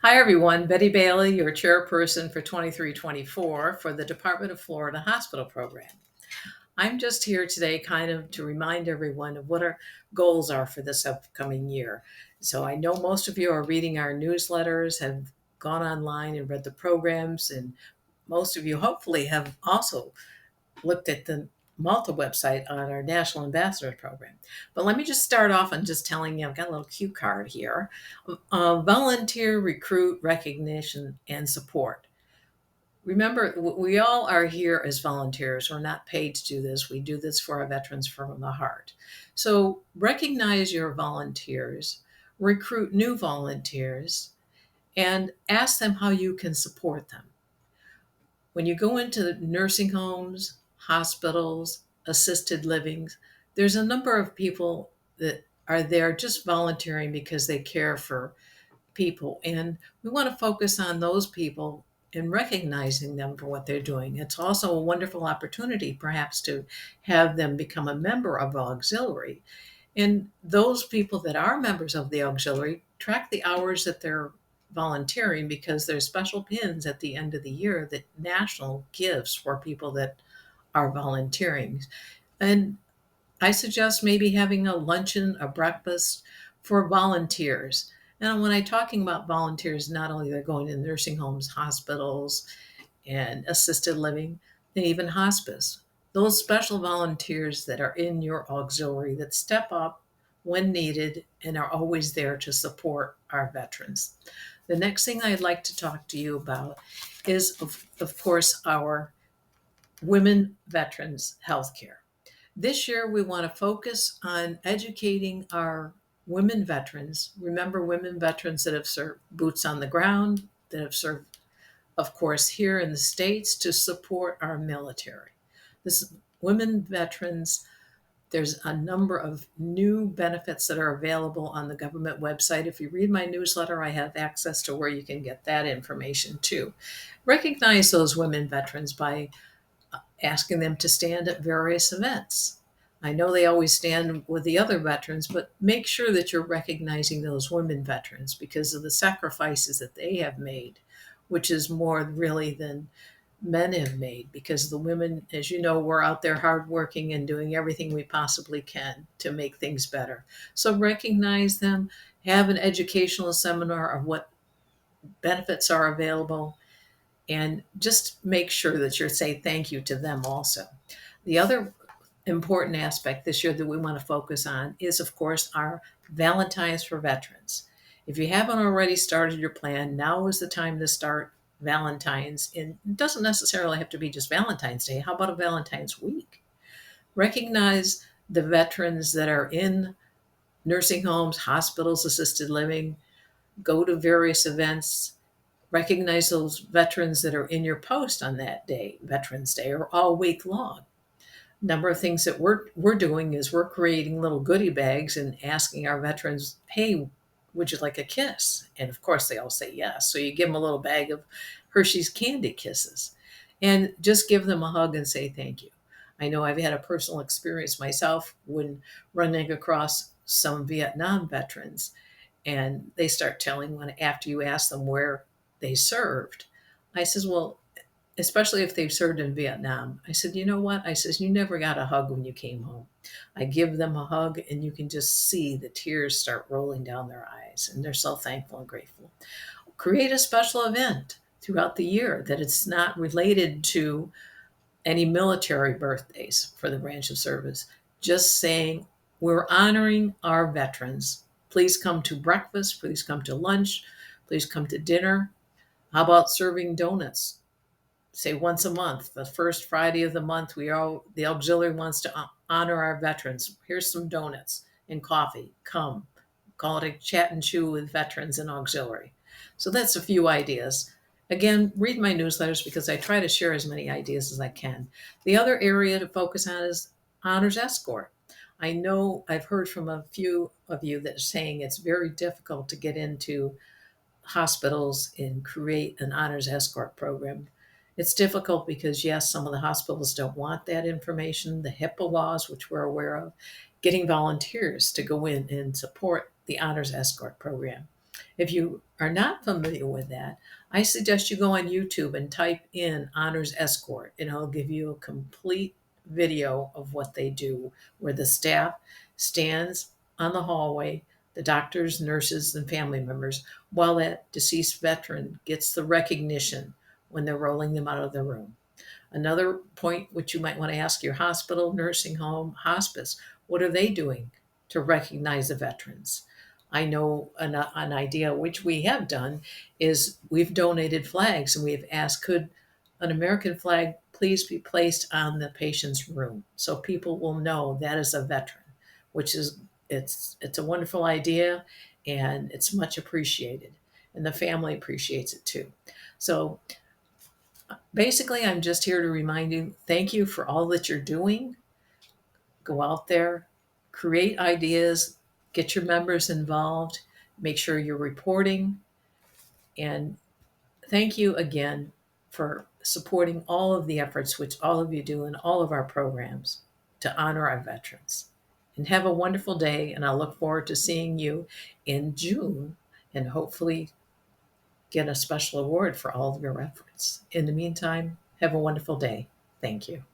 Hi, everyone. Betty Bailey, your chairperson for 2324 for the Department of Florida Hospital Program. I'm just here today kind of to remind everyone of what our goals are for this upcoming year. So I know most of you are reading our newsletters, have gone online and read the programs, and most of you hopefully have also looked at the Malta website on our National Ambassador Program. But let me just start off on just telling you I've got a little cue card here. Volunteer recruit recognition and support. Remember, we all are here as volunteers. We're not paid to do this. We do this for our veterans from the heart. So recognize your volunteers, recruit new volunteers, and ask them how you can support them. When you go into nursing homes, hospitals, assisted livings, there's a number of people that are there just volunteering because they care for people. And we want to focus on those people and recognizing them for what they're doing. It's also a wonderful opportunity, perhaps, to have them become a member of auxiliary. And those people that are members of the auxiliary track the hours that they're volunteering because there's special pins at the end of the year that National gives for people that are volunteering. And I suggest maybe having a luncheon, a breakfast for volunteers. Now, when I'm talking about volunteers, not only they're going to nursing homes, hospitals, and assisted living, and even hospice. Those special volunteers that are in your auxiliary that step up when needed and are always there to support our veterans. The next thing I'd like to talk to you about is, of course, our women veterans healthcare. This year, we want to focus on educating our women veterans. Remember, women veterans that have served boots on the ground, that have served, of course, here in the States to support our military. This women veterans, there's a number of new benefits that are available on the government website. If you read my newsletter, I have access to where you can get that information too. Recognize those women veterans by asking them to stand at various events. I know they always stand with the other veterans, but make sure that you're recognizing those women veterans because of the sacrifices that they have made, which is more really than men have made because the women, as you know, we're out there hardworking and doing everything we possibly can to make things better. So recognize them, have an educational seminar of what benefits are available, and just make sure that you're saying thank you to them also. The other important aspect this year that we want to focus on is, of course, our Valentine's for Veterans. If you haven't already started your plan, now is the time to start Valentine's. And it doesn't necessarily have to be just Valentine's Day. How about a Valentine's week? Recognize the veterans that are in nursing homes, hospitals, assisted living, go to various events, recognize those veterans that are in your post on that day, Veterans Day, or all week long. Number of things that we're doing is we're creating little goodie bags and asking our veterans, "Hey, would you like a kiss?" And of course, they all say yes. So you give them a little bag of Hershey's Candy Kisses, and just give them a hug and say thank you. I know I've had a personal experience myself when running across some Vietnam veterans, and they start telling when after you ask them where they served. I says, well, especially if they've served in Vietnam. I said, you know what? I says, you never got a hug when you came home. I give them a hug, and you can just see the tears start rolling down their eyes, and they're so thankful and grateful. Create a special event throughout the year that it's not related to any military birthdays for the branch of service. Just saying, we're honoring our veterans. Please come to breakfast. Please come to lunch. Please come to dinner. How about serving donuts? Say once a month, the first Friday of the month, the auxiliary wants to honor our veterans. Here's some donuts and coffee. Come, call it a chat and chew with veterans and auxiliary. So that's a few ideas. Again, read my newsletters because I try to share as many ideas as I can. The other area to focus on is honors escort. I know I've heard from a few of you that are saying it's very difficult to get into hospitals and create an honors escort program. It's difficult because, yes, some of the hospitals don't want that information, the HIPAA laws, which we're aware of, getting volunteers to go in and support the honors escort program. If you are not familiar with that, I suggest you go on YouTube and type in Honors Escort, and it'll give you a complete video of what they do, where the staff stands on the hallway, the doctors, nurses, and family members, while that deceased veteran gets the recognition when they're rolling them out of the room. Another point which you might want to ask your hospital, nursing home, hospice, what are they doing to recognize the veterans? I know an idea which we have done is we've donated flags and we've asked, could an American flag please be placed on the patient's room so people will know that is a veteran, which is it's a wonderful idea and it's much appreciated and the family appreciates it too. So basically, I'm just here to remind you, thank you for all that you're doing. Go out there, create ideas, get your members involved, make sure you're reporting, and thank you again for supporting all of the efforts which all of you do in all of our programs to honor our veterans. And have a wonderful day, and I look forward to seeing you in June and hopefully get a special award for all of your efforts. In the meantime, have a wonderful day. Thank you.